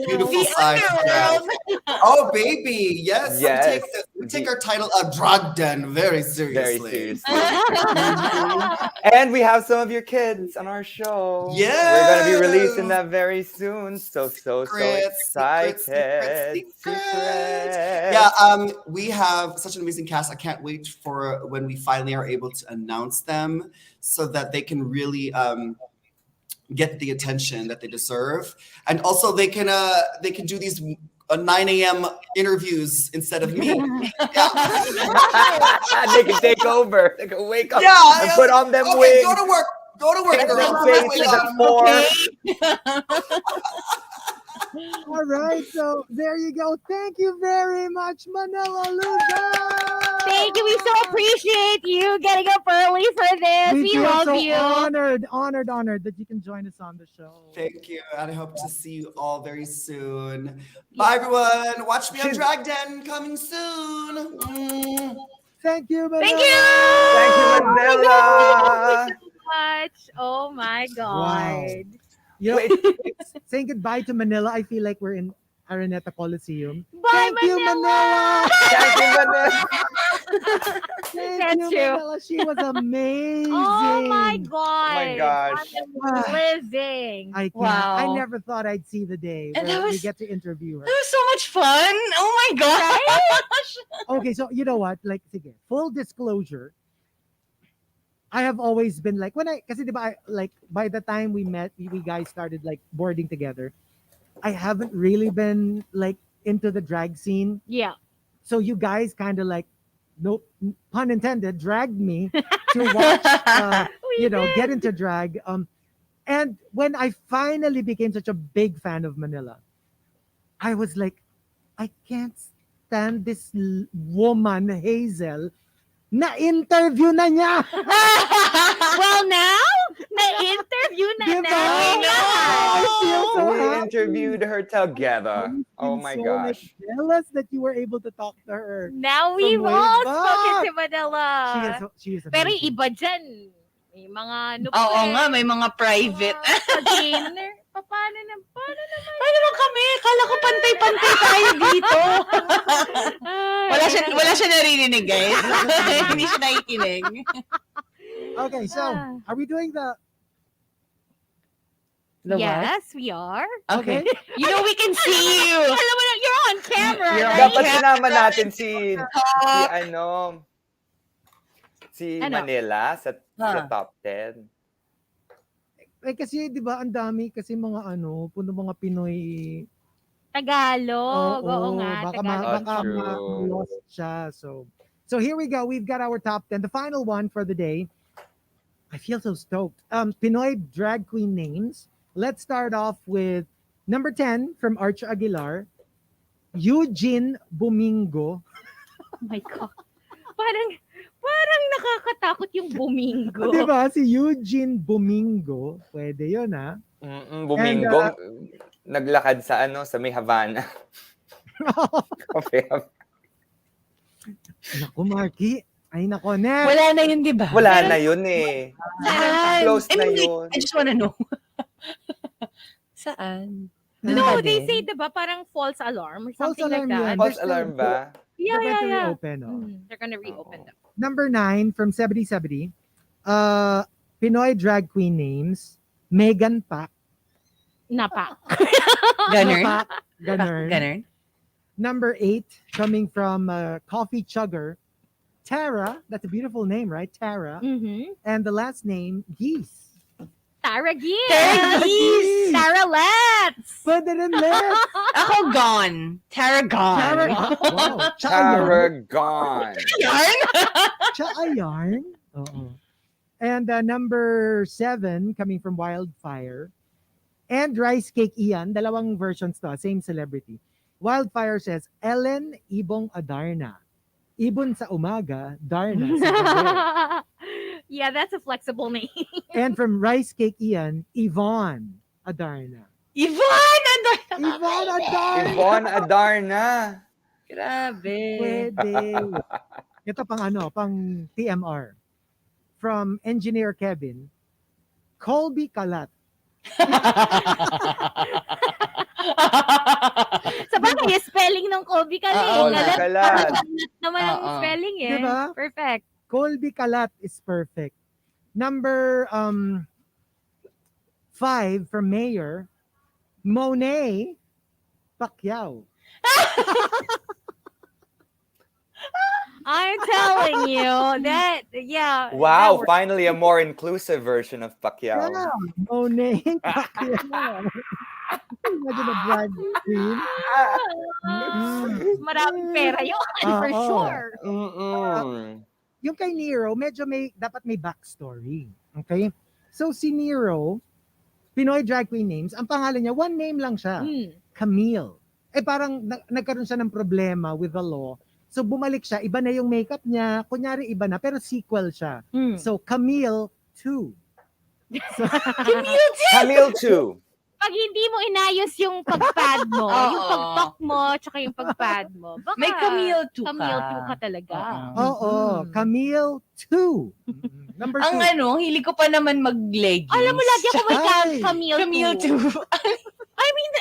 beautiful The side of drag. underworld. Oh baby, yes. Yes. We take our title of Drag Den very Very seriously. seriously. Mhm. And we have some of your kids on our show. We're going to be releasing that very soon. So excited. Secrets. Yeah, we have such an amazing cast. I can't wait for when we finally are able to announce them so that they can really get the attention that they deserve. And also they can do these 9 a.m. interviews instead of me. Yeah. They can take over. They can wake up Yeah, and put on them okay, wigs. go to work. Go to work, Take girl. them Put that wig faces on. at 4. All right, so there you go. Thank you very much, Manila Luzon. Thank you. We so appreciate you getting up early for this. We feel love so you. honored that you can join us on the show. Thank you, and I hope to see you all very soon. Bye, everyone. Watch me on Drag Den coming soon. Thank you, Manila. Thank you. Thank you, Manila. Thank you so much. Oh my God. You know, Wait. saying goodbye to Manila, I feel like we're in Araneta Coliseum. Bye, Thank you, Manila. Thank you, Manila. Thank That's you, true. Manila. She was amazing. Oh my God. Oh my gosh. I'm living. I can't. Wow. I never thought I'd see the day And where that we was- get to interview her. That was so much fun. Oh my gosh. Okay, so you know what? Like, sige, full disclosure. I have always been like kasi diba, like by the time we met, we guys started like boarding together. I haven't really been like into the drag scene. Yeah. So you guys kind of like no pun intended, dragged me to watch, get into drag. And when I finally became such a big fan of Manila, I was like, I can't stand this woman, Hazel. Na-interview na niya. Well, now, na-interview na Diba? natin. I feel so We happy. interviewed her together. I'm Oh my so, gosh. jealous that you were able to talk to her. Now we've From way all back. spoken to Manila. She is Pero yung amazing. iba dyan, may mga Oo nga, may mga private. Pag-gainer. Paano naman? Paano naman kami? Kala ko pantay-pantay tayo dito. Wala siya naririnig, guys. Hindi siya nakikinig. Okay, so are we doing the What? Yes, we are. Okay. You know we can see you. Alam mo na, you're on camera. You're on right? Dapat sinama natin si Ano? Manila sa top 10. kasi 'di ba ang dami kasi mga puno mga Pinoy. Tagalog. Oo nga, baka True. lost siya. So here we go. We've got our top 10. The final one for the day. I feel so stoked. Pinoy drag queen names. Let's start off with number 10 from Arch Aguilar, Eugene Bumingo. Oh my God. Parang nakakatakot yung bumingo. Di ba? Si Eugene Bumingo. Pwede yun, ha? Bumingo. Naglakad sa sa may Havana. Naku, Markki. Ay, nako, Net. Wala na yun, di ba? Wala na yun eh. Close na yun. I just wanna know. Saan? No, they say, diba, parang false alarm or False something like alarm that. yun. False alarm ba? Yeah. Reopen, They're gonna reopen them. Number 9 from 7070. Pinoy drag queen names. Megan Pak. Napa. Ganern? Ganern. Number 8 coming from Coffee Chugger. Tara. That's a beautiful name, right? Tara. Mm-hmm. And the last name, Geese. Tara Geese. Tara Geese. Tara Let's. Pwede rin Let's. Ako gone. Tara gone. Wow. Taragon. Yarn? Yarn. Oo. And number 7 coming from Wildfire. And Rice Cake Ian. Dalawang versions to. Same celebrity. Wildfire says, Ellen Ibong Adarna. Ibon sa umaga, Darna sa gabi. Yeah, that's a flexible name. And from Rice Cake Ian, Yvonne Adarna. Yvonne Adarna. Yvonne Adarna! Yvonne Adarna. Grabe. Pwede. Ito pang TMR. From Engineer Kevin, Colby Kalat. Sa bagay, yung spelling ng Colby Kalat. naman ang spelling eh. Diba? Perfect. Colby Kalat is perfect. Number 5 from Mayor, Monet Pacquiao. I'm telling you that, yeah. Wow, finally a more inclusive version of Pacquiao. Yeah, Monet Pacquiao. Imagine a drag queen. Maraming pera yun, for sure. Yung kay Nero, medyo dapat may backstory. Okay? So si Nero, Pinoy drag queen names, ang pangalan niya, one name lang siya. Camille. Parang nagkaroon siya ng problema with the law. So bumalik siya, iba na yung makeup niya, kunyari iba na, pero sequel siya. So Camille 2. So, Camille 2. Pag hindi mo inayos yung pagpad mo, yung pagtok mo, tsaka yung pagpad mo, baka May Camille 2 ka. Camille 2 ka talaga. Oo, Camille 2. Number 2. Hilig ko pa naman mag-leggings. Alam mo, lagi ako may Camille 2. I mean,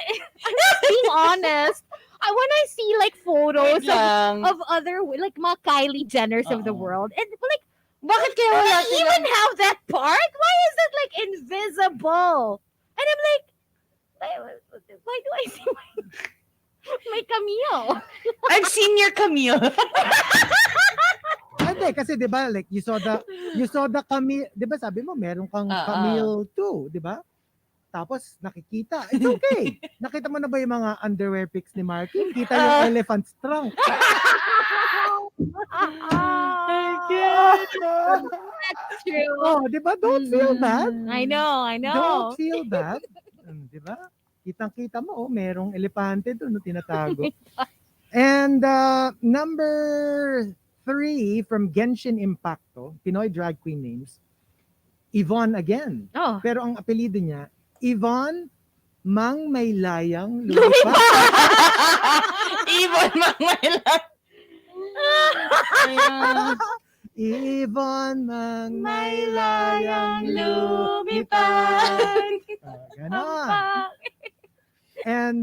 being honest, when I see like photos of other, like mga Kylie Jenners of the world, and like, bakit kaya wala even have that part? Why is it like invisible? And I'm like, why do I see my Camille? I've seen your Camille. Hindi, kasi 'di ba, like you saw the Camille, 'di ba sabi mo meron kang Camille 2, 'di ba? Tapos nakikita, it's okay. Nakita mo na ba yung mga underwear pics ni Markki? Kita yung elephant's trunk. True. Oh, di ba? Don't feel bad. I know. Don't feel bad. Di ba? Kitang-kita mo, merong elepante doon na tinatago. And number 3 from Genshin Impacto, Pinoy drag queen names, Yvonne again. Oh. Pero ang apelido niya, Yvonne Mang Maylayang Lupa. Ibon Mangmaylang. Yvonne Mang Maylayang lumipad. Ganon. And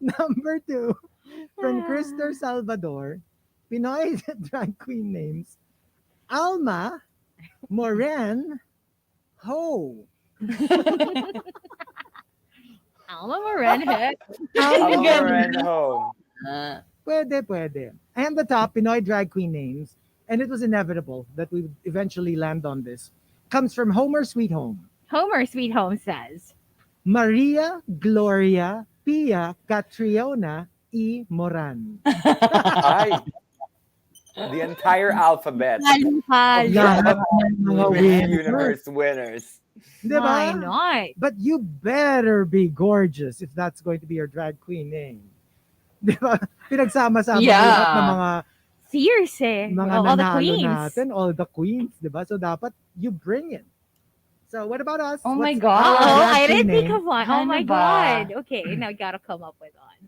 number 2 from Krister Salvador, Pinoy drag queen names, Alma Moren Ho. Alma Morenhead. Alma. Pwede. And the top Pinoy drag queen names, and it was inevitable that we would eventually land on this, comes from Homer Sweet Home. Homer Sweet Home says, Maria Gloria Pia Catriona E. Moran. Ay. The entire alphabet. Lahat. Lahat ng mga winners. Universe winners. Diba? Why not? But you better be gorgeous if that's going to be your drag queen name. Diba? Pinagsama-sama lahat ng mga Fierce eh. mga all the nanalo queens. natin, all the queens, diba? So dapat you bring it. So what about us? Oh my What's God. our Oh, drag I queen didn't think name? of one. Oh Ano my ba? God. Okay, now gotta come up with one.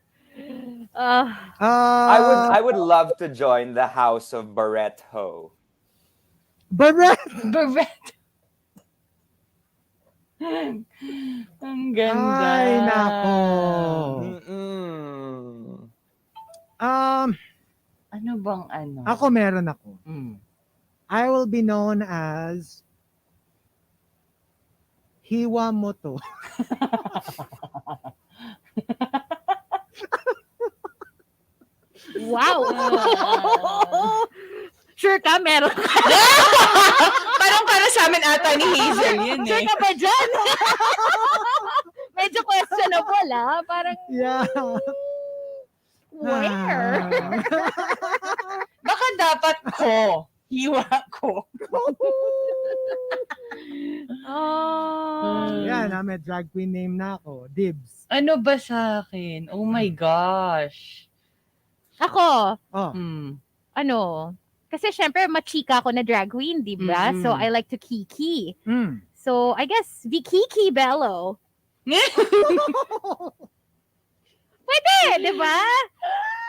I would love to join the house of Barrett Ho. Barrett! Barrett. Ang ganda. Ay, nako. Mm-mm. Ano bang ano? Ako meron ako. Mm. I will be known as Hiwamoto. Wow. Sure ka, meron ka. Parang para sa amin ata ni Hazel yun Sure eh. ka ba dyan? Medyo questionable Parang, Yeah. where? Baka dapat ko. Hiwa ko. Yan, may drag queen name na ako. Dibs. Ano ba sa akin? Oh my gosh. Ako, Oh. kasi syempre machika ako na drag queen, di ba? Mm-mm. So I like to kiki. Mm. So I guess Vikiki Bello. Pwede, di ba?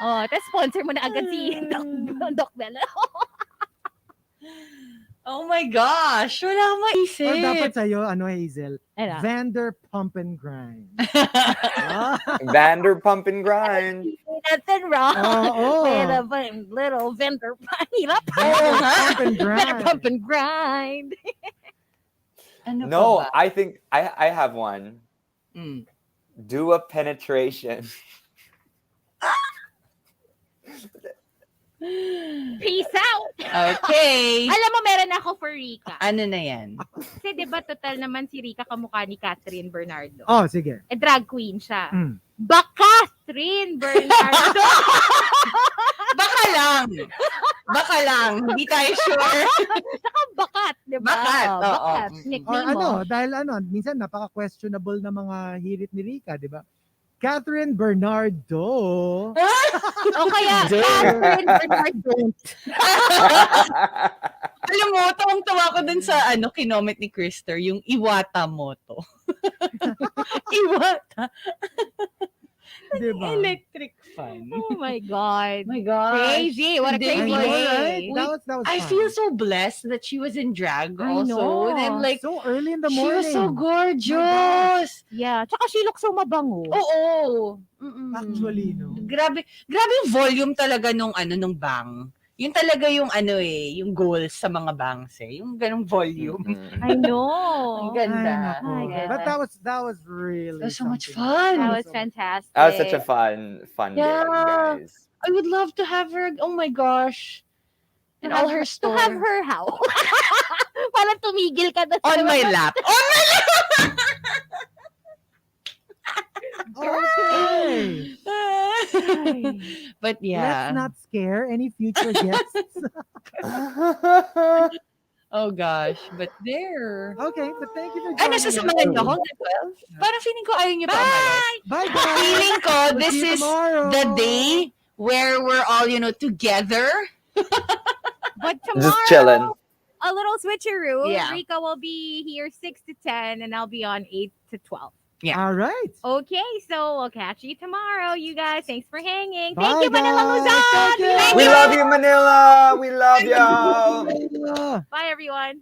Oh, tapos sponsor mo na agad si Doc Bello. Oh my gosh. Wala akong maisip. Or dapat sa'yo, Hazel? Ano? Vander Pump and Grind. Vanderpump and grind. Nothing wrong. Oo. With a little vendor. Hirap. Pump and Better Grind. pump and grind. Ano No, pa ba? I think I have one. Mm. Do a penetration. Peace out. Okay. Alam mo, meron ako for Rica. Ano na yan? Kasi di ba total naman si Rica kamukha ni Catherine Bernardo. Oh, sige. Drag queen siya. Mm. Catherine Bernardo. Baka lang. Baka lang. Hindi tayo sure. Saka bakat, di ba? Bakat, Oh, oo. bakat. Or Nickname mo. dahil minsan napaka-questionable na mga hirit ni Rica, di ba? Catherine Bernardo. O kaya, Catherine Bernardo. Alam mo, tawang-tawa ko dun sa kinoment ni Krister, yung Iwata Moto. Iwata. Di ba? Electric fan. Oh my God. My gosh. Crazy. What a Hindi, crazy I know, way. right? Wait, That was I fun. feel so blessed that she was in drag I also. know. And I'm like, so early in the she morning. was so gorgeous. Yeah. Tsaka she looks so mabango. Oo. Mm-mm. Actually, no. Grabe yung volume talaga nung bang. Yun talaga yung yung goals sa mga bangs eh. Yung ganong volume. Mm-mm. I know. Ang ganda. Ay, nako. Ay, ganda. But that was really That was so much something. fun. That was fantastic. That was such a fun Yeah. day, guys. I would love to have her. Oh my gosh. And all her To store. have her how? Parang tumigil ka na. On my lap. Okay. But yeah. Let's not scare any future guests. Oh gosh. But there. Okay, but thank you for Ano, joining us. sasamahan niyo ako na 12? Parang feeling ko ayaw niyo pa umalis. Bye, guys. Feeling ko We'll this see you is tomorrow. the day where we're all, together. But tomorrow, Just chilling. a little switcheroo. Yeah. Rica will be here 6 to 10, and I'll be on 8 to 12. Yeah. All right. Okay, so we'll catch you tomorrow, you guys. Thanks for hanging. Bye, Thank you, Manila guys. Luzon. Thank you. We love you, Manila. We love you. Yeah. Bye, everyone.